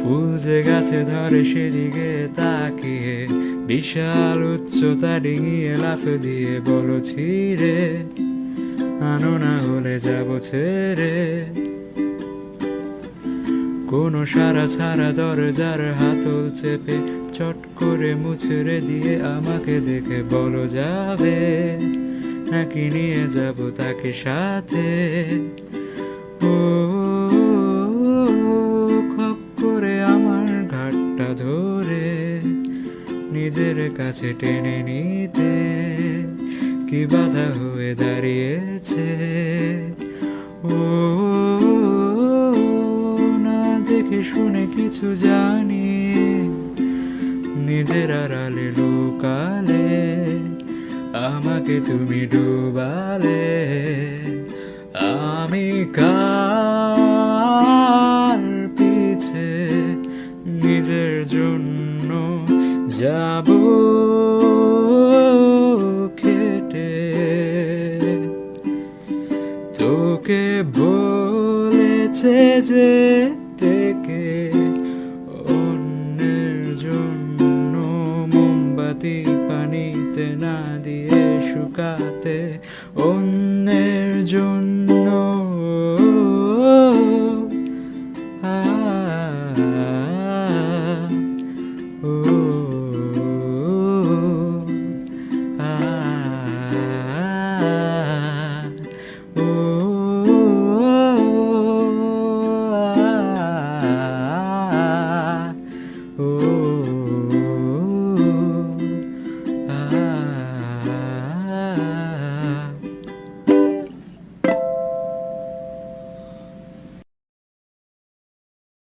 ফুল যে গাছে ধরে সেদিকে তাকিয়ে বিশাল উচ্চতা ডিঙিয়ে লাফ দিয়ে বলো ছিঁড়ে আনো না হলে যাব ছেড়ে। কোনো সারা ছাড়া দরজার হাতল চেপে চট করে মুছড়ে দিয়ে আমাকে দেখে বলো যাবে নাকি নিয়ে যাব তাকে সাথে। ও খপ করে আমার ঘাটটা ধরে নিজের কাছে টেনে নিতে কি বাধা হয়ে দাঁড়িয়েছে। ও না দেখে শুনে কিছু জানি নিজের আড়ালে লুকালে আমাকে তুমি ডুবালে। আমি কার পিছে নিজের জন্য যাব খেটে। তোকে বলেছে যে থেকে অন্যের জন্য মোমবাতি পানিতে না দিয়ে শুকাতে অন্যের জন্য